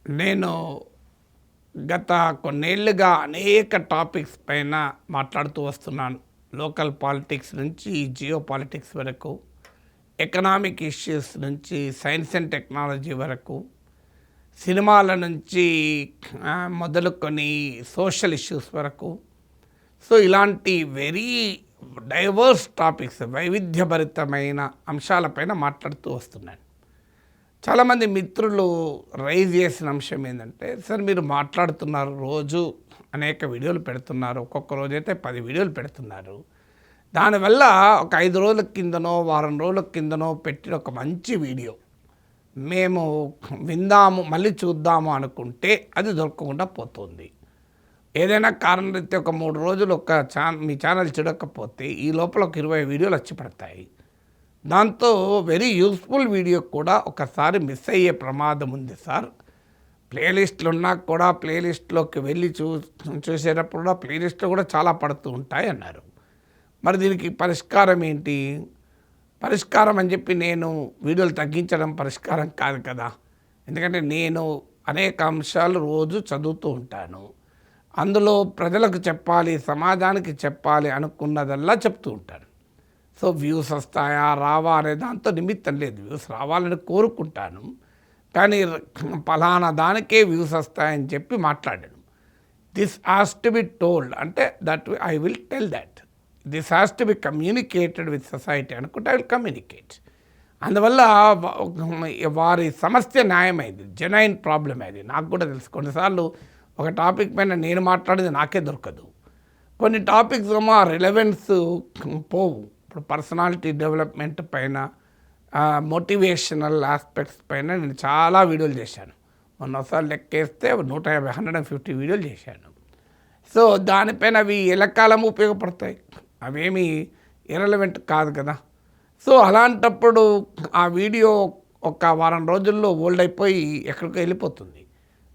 నేను గత కొన్నేళ్లుగా అనేక టాపిక్స్ పైన మాట్లాడుతూ వస్తున్నాను. లోకల్ పాలిటిక్స్ నుంచి జియో పాలిటిక్స్ వరకు, ఎకనామిక్ ఇష్యూస్ నుంచి సైన్స్ అండ్ టెక్నాలజీ వరకు, సినిమాల నుంచి మొదలుకొని సోషల్ ఇష్యూస్ వరకు. సో ఇలాంటి వెరీ డైవర్స్ టాపిక్స్, వైవిధ్యభరితమైన అంశాలపైన మాట్లాడుతూ వస్తున్నాను. చాలామంది మిత్రులు రైజ్ చేసిన అంశం ఏంటంటే, సార్ మీరు మాట్లాడుతున్నారు, రోజు అనేక వీడియోలు పెడుతున్నారు, ఒక్కొక్క రోజైతే 10 వీడియోలు పెడుతున్నారు. దానివల్ల ఒక 5 రోజుల కిందనో వారం రోజుల కిందనో పెట్టిన ఒక మంచి వీడియో మేము విందాము, మళ్ళీ చూద్దాము అనుకుంటే అది దొరకకుండా పోతుంది. ఏదైనా కారణం రీత్యా ఒక 3 రోజులు మీ ఛానల్ చూడకపోతే ఈ లోపల ఒక 20 వీడియోలు వచ్చి పడతాయి. దాంతో వెరీ యూస్ఫుల్ వీడియో కూడా ఒకసారి మిస్ అయ్యే ప్రమాదం ఉంది సార్. ప్లేలిస్టులు ఉన్నా కూడా ప్లేలిస్ట్లోకి వెళ్ళి చూసేటప్పుడు కూడా ప్లేలిస్ట్లో కూడా చాలా పడుతూ ఉంటాయి అన్నారు. మరి దీనికి పరిష్కారం ఏంటి? పరిష్కారం అని చెప్పి నేను వీడియోలు తగ్గించడం పరిష్కారం కాదు కదా. ఎందుకంటే నేను అనేక అంశాలు రోజు చదువుతూ ఉంటాను. అందులో ప్రజలకు చెప్పాలి, సమాజానికి చెప్పాలి అనుకున్నదల్లా చెప్తూ ఉంటాను. సో వ్యూస్ వస్తాయా రావా అనే దాంతో నిమిత్తం లేదు. వ్యూస్ రావాలని కోరుకుంటాను, కానీ ఫలానా దానికే వ్యూస్ వస్తాయని చెప్పి మాట్లాడాను. This has to be told అంటే that I will tell that. This has to be communicated with society అనుకుంటే ఐ విల్ కమ్యూనికేట్. అందువల్ల వారి సమస్య న్యాయమైంది, జెన్యూన్ ప్రాబ్లం అది. నాకు కూడా తెలుసు. కొన్నిసార్లు ఒక టాపిక్ పైన నేను మాట్లాడేది నాకే దొరకదు. కొన్ని టాపిక్స్ ఏమో రిలవెన్స్ పోవు. ఇప్పుడు పర్సనాలిటీ డెవలప్మెంట్ పైన, మోటివేషనల్ ఆస్పెక్ట్స్ పైన నేను చాలా వీడియోలు చేశాను. మొన్నసారి లెక్కేస్తే 150 వీడియోలు చేశాను. సో దానిపైన అవి ఎల్లకాలం ఉపయోగపడతాయి, అవేమీ ఇర్రెలవెంట్ కాదు కదా. సో అలాంటప్పుడు ఆ వీడియో ఒక వారం రోజుల్లో ఓల్డ్ అయిపోయి ఎక్కడికో వెళ్ళిపోతుంది.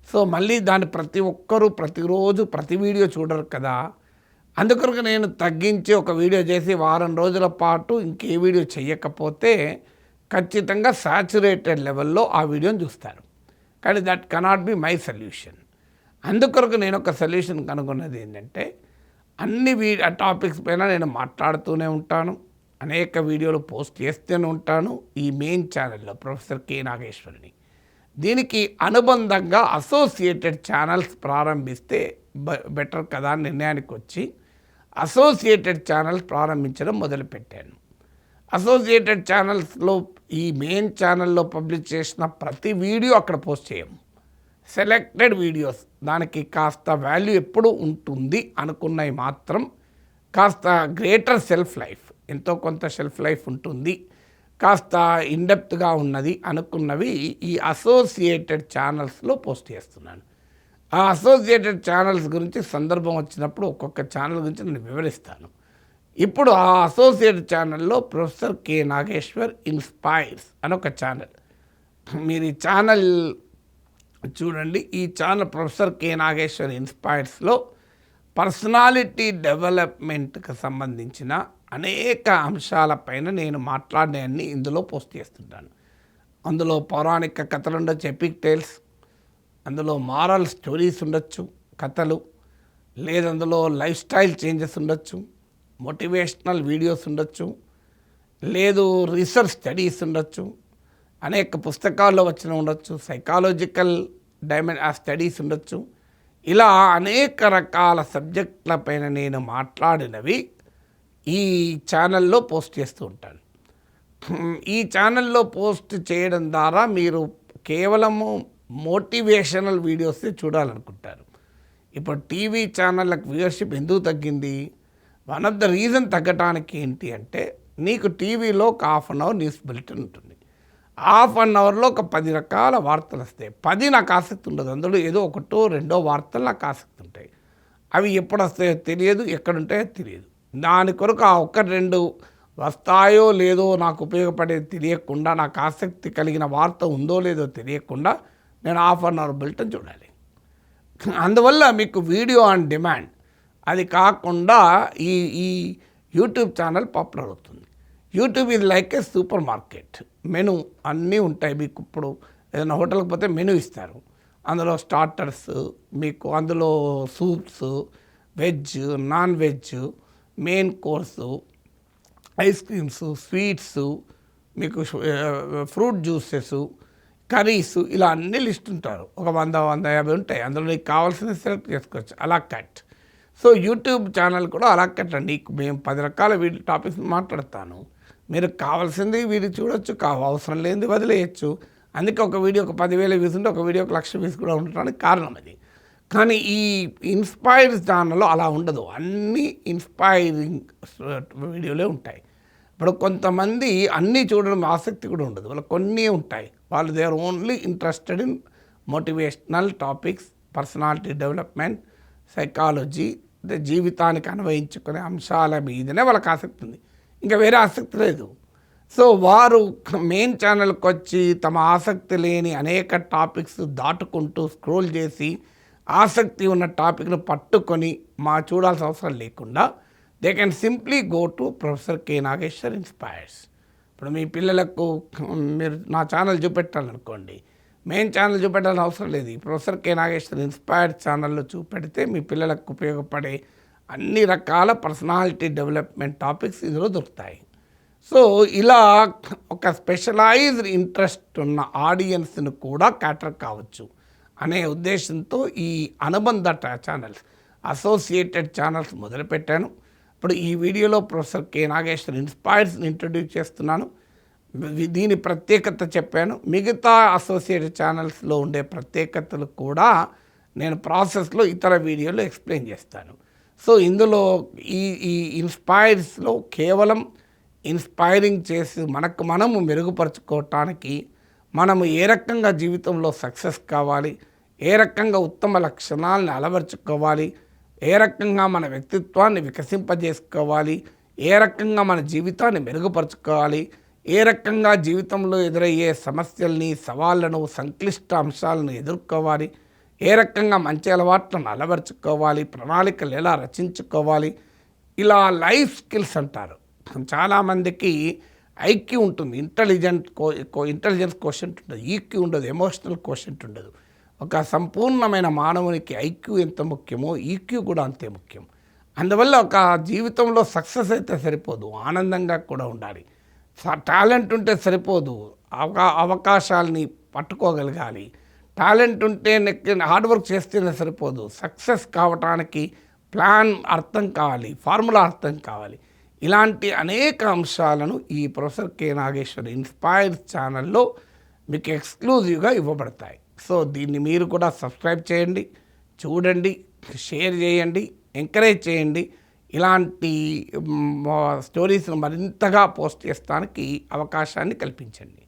సో మళ్ళీ దాన్ని ప్రతి ఒక్కరూ ప్రతిరోజు ప్రతి వీడియో చూడరు కదా. అందుకొరకు నేను తగ్గించి ఒక వీడియో చేసి వారం రోజుల పాటు ఇంకే వీడియో చేయకపోతే ఖచ్చితంగా సాచురేటెడ్ లెవెల్లో ఆ వీడియోని చూస్తారు. కానీ that cannot be my solution. అందుకొరకు నేను ఒక సొల్యూషన్ కనుగొన్నది ఏంటంటే, అన్ని టాపిక్స్ పైన నేను మాట్లాడుతూనే ఉంటాను, అనేక వీడియోలు పోస్ట్ చేస్తూనే ఉంటాను ఈ మెయిన్ ఛానల్లో ప్రొఫెసర్ కె నాగేశ్వరిని. దీనికి అనుబంధంగా అసోసియేటెడ్ ఛానల్స్ ప్రారంభిస్తే బెటర్ కదా అని నిర్ణయానికి వచ్చి అసోసియేటెడ్ ఛానల్స్ ప్రారంభించడం మొదలుపెట్టాను. అసోసియేటెడ్ ఛానల్స్లో ఈ మెయిన్ ఛానల్లో పబ్లిష్ చేసిన ప్రతి వీడియో అక్కడ పోస్ట్ చేయము. సెలెక్టెడ్ వీడియోస్, దానికి కాస్త వాల్యూ ఎప్పుడు ఉంటుంది అనుకున్నవి మాత్రం, కాస్త గ్రేటర్ సెల్ఫ్ లైఫ్, ఎంతో కొంత సెల్ఫ్ లైఫ్ ఉంటుంది, కాస్త ఇన్డెప్త్గా ఉన్నది అనుకున్నవి ఈ అసోసియేటెడ్ ఛానల్స్లో పోస్ట్ చేస్తున్నాను. ఆ అసోసియేటెడ్ ఛానల్స్ గురించి సందర్భం వచ్చినప్పుడు ఒక్కొక్క ఛానల్ గురించి నేను వివరిస్తాను. ఇప్పుడు ఆ అసోసియేటెడ్ ఛానల్లో ప్రొఫెసర్ కె నాగేశ్వర్ ఇన్స్పైర్స్ అని ఒక ఛానల్, మీరు ఈ ఛానల్ చూడండి. ఈ ఛానల్ ప్రొఫెసర్ కె నాగేశ్వర్ ఇన్స్పైర్స్లో పర్సనాలిటీ డెవలప్మెంట్కి సంబంధించిన అనేక అంశాలపైన నేను మాట్లాడినవన్నీ ఇందులో పోస్ట్ చేస్తుంటాను. అందులో పౌరాణిక కథలు ఉండొచ్చు, ఎపిక్ టేల్స్, అందులో మారల్ స్టోరీస్ ఉండొచ్చు, కథలు, లేదు అందులో లైఫ్ స్టైల్ చేంజెస్ ఉండొచ్చు, మోటివేషనల్ వీడియోస్ ఉండొచ్చు, లేదు రీసెర్చ్ స్టడీస్ ఉండొచ్చు, అనేక పుస్తకాల్లో వచ్చిన ఉండొచ్చు, సైకాలజికల్ స్టడీస్ ఉండొచ్చు. ఇలా అనేక రకాల సబ్జెక్టులపైన నేను మాట్లాడినవి ఈ ఛానల్లో పోస్ట్ చేస్తూ ఉంటాను. ఈ ఛానల్లో పోస్ట్ చేయడం ద్వారా మీరు కేవలము మోటివేషనల్ వీడియోస్ చూడాలనుకుంటారు. ఇప్పుడు టీవీ ఛానళ్ళకు వ్యూవర్షిప్ ఎందుకు తగ్గింది? వన్ ఆఫ్ ద రీజన్ తగ్గటానికి ఏంటి అంటే, నీకు టీవీలో ఒక half an hour news bulletin ఉంటుంది. హాఫ్ అన్ అవర్లో ఒక 10 రకాల వార్తలు వస్తాయి. 10 నాకు ఆసక్తి ఉండదు, అందులో ఏదో ఒకటో రెండో వార్తలు నాకు ఆసక్తి ఉంటాయి. అవి ఎప్పుడు వస్తాయో తెలియదు, ఎక్కడుంటాయో తెలియదు. దాని కొరకు ఆ 1-2 వస్తాయో లేదో నాకు ఉపయోగపడేది తెలియకుండా, నాకు ఆసక్తి కలిగిన వార్త ఉందో లేదో తెలియకుండా నేను హాఫ్ అన్ అవర్ బులెటిన్ చూడాలి. అందువల్ల మీకు వీడియో ఆన్ డిమాండ్ అది కాకుండా ఈ యూట్యూబ్ ఛానల్ పాపులర్ అవుతుంది. యూట్యూబ్ ఇది లైక్ ఏ సూపర్ మార్కెట్. మెను అన్నీ ఉంటాయి. మీకు ఇప్పుడు ఏదైనా హోటల్కి పోతే మెను ఇస్తారు, అందులో స్టార్టర్స్, మీకు అందులో soups, veg, non veg, main course, ice creams, sweets, మీకు ఫ్రూట్ జ్యూసెస్, కర్రీస్, ఇలా అన్ని లిస్ట్ ఉంటారు. ఒక 100-150 ఉంటాయి. అందులో నీకు కావాల్సిన సెలెక్ట్ చేసుకోవచ్చు అలా కట్. సో యూట్యూబ్ ఛానల్ కూడా అలా కట్ అండి. మేము 10 రకాల వీడియో టాపిక్స్ మాట్లాడతాను. మీరు కావాల్సింది వీడియో చూడొచ్చు, అవసరం లేనిది వదిలేయచ్చు. అందుకే ఒక వీడియో ఒక 10,000 వ్యూస్ ఉంటే ఒక వీడియో 1,00,000 వ్యూస్ కూడా ఉండటానికి కారణం అది. కానీ ఈ ఇన్స్పైర్ ఛానల్లో అలా ఉండదు. అన్నీ ఇన్స్పైరింగ్ వీడియోలే ఉంటాయి. ఇప్పుడు కొంతమంది అన్నీ చూడడం ఆసక్తి కూడా ఉండదు. వాళ్ళు కొన్ని ఉంటాయి. వాళ్ళు they are only interested in motivational topics, personality development, psychology, జీవితానికి అన్వయించుకునే అంశాల మీదనే వాళ్ళకి ఆసక్తి ఉంది. ఇంకా వేరే ఆసక్తి లేదు. సో వారు మెయిన్ ఛానల్కి వచ్చి తమ ఆసక్తి లేని అనేక టాపిక్స్ దాటుకుంటూ స్క్రోల్ చేసి ఆసక్తి ఉన్న టాపిక్ను పట్టుకొని చూడాల్సిన అవసరం లేకుండా they can simply go to professor K Nageshwar inspires. ఇప్పుడు మీ పిల్లలకు మీరు నా ఛానల్ చూపెట్టాలనుకోండి, మెయిన్ ఛానల్ చూపెట్టాల్సిన అవసరం లేదు. ఈ ప్రొఫెసర్ కె నాగేశ్వర్ ఇన్స్పైర్డ్ ఛానల్లో చూపెడితే మీ పిల్లలకు ఉపయోగపడే అన్ని రకాల పర్సనాలిటీ డెవలప్మెంట్ టాపిక్స్ ఇందులో దొరుకుతాయి. సో ఇలా ఒక స్పెషలైజ్డ్ ఇంట్రెస్ట్ ఉన్న ఆడియన్స్ను కూడా క్యాటర్ కావచ్చు అనే ఉద్దేశంతో ఈ అనుబంధ ఛానల్స్, అసోసియేటెడ్ ఛానల్స్ మొదలుపెట్టాను. ఇప్పుడు ఈ వీడియోలో ప్రొఫెసర్ కె నాగేశ్వర్ ఇన్స్పైర్స్ని ఇంట్రడ్యూస్ చేస్తున్నాను. దీని ప్రత్యేకత చెప్పాను. మిగతా అసోసియేటెడ్ ఛానల్స్లో ఉండే ప్రత్యేకతలు కూడా నేను ప్రాసెస్లో ఇతర వీడియోలో ఎక్స్ప్లెయిన్ చేస్తాను. సో ఇందులో ఈ ఇన్స్పైర్స్లో కేవలం ఇన్స్పైరింగ్ చేసి మనము మెరుగుపరుచుకోవటానికి, మనము ఏ రకంగా జీవితంలో సక్సెస్ కావాలి, ఏ రకంగా ఉత్తమ లక్షణాలను అలవర్చుకోవాలి, ఏ రకంగా మన వ్యక్తిత్వాన్ని వికసింపజేసుకోవాలి, ఏ రకంగా మన జీవితాన్ని మెరుగుపరుచుకోవాలి, ఏ రకంగా జీవితంలో ఎదురయ్యే సమస్యల్ని, సవాళ్లను, సంక్లిష్ట అంశాలను ఎదుర్కోవాలి, ఏ రకంగా మంచి అలవాట్లను అలవర్చుకోవాలి, ప్రణాళికలు ఎలా రచించుకోవాలి, ఇలా లైఫ్ స్కిల్స్ అంటారు. చాలామందికి ఐక్యూ ఉంటుంది, ఇంటెలిజెన్స్ కోషెంట్ ఉంటుంది, ఈక్యూ ఉండదు, ఎమోషనల్ కోషెంట్ ఉండదు. ఒక సంపూర్ణమైన మానవునికి ఐక్యూ ఎంత ముఖ్యమో ఈక్యూ కూడా అంతే ముఖ్యం. అందువల్ల ఒక జీవితంలో సక్సెస్ అయితే సరిపోదు, ఆనందంగా కూడా ఉండాలి. టాలెంట్ ఉంటే సరిపోదు, అవకాశాలని పట్టుకోగలగాలి. టాలెంట్ ఉంటే హార్డ్ వర్క్ చేస్తేనే సరిపోదు, సక్సెస్ కావటానికి ప్లాన్ అర్థం కావాలి, ఫార్ములా అర్థం కావాలి. ఇలాంటి అనేక అంశాలను ఈ ప్రొఫెసర్ కె నాగేశ్వర్ ఇన్స్పైర్స్ ఛానల్లో మీకు ఎక్స్క్లూజివ్గా ఇవ్వబడతాయి. సో దీన్ని మీరు కూడా సబ్స్క్రైబ్ చేయండి, చూడండి, షేర్ చేయండి, ఎంకరేజ్ చేయండి. ఇలాంటి స్టోరీస్ను మరింతగా పోస్ట్ చేస్తానికి అవకాశాన్ని కల్పించండి.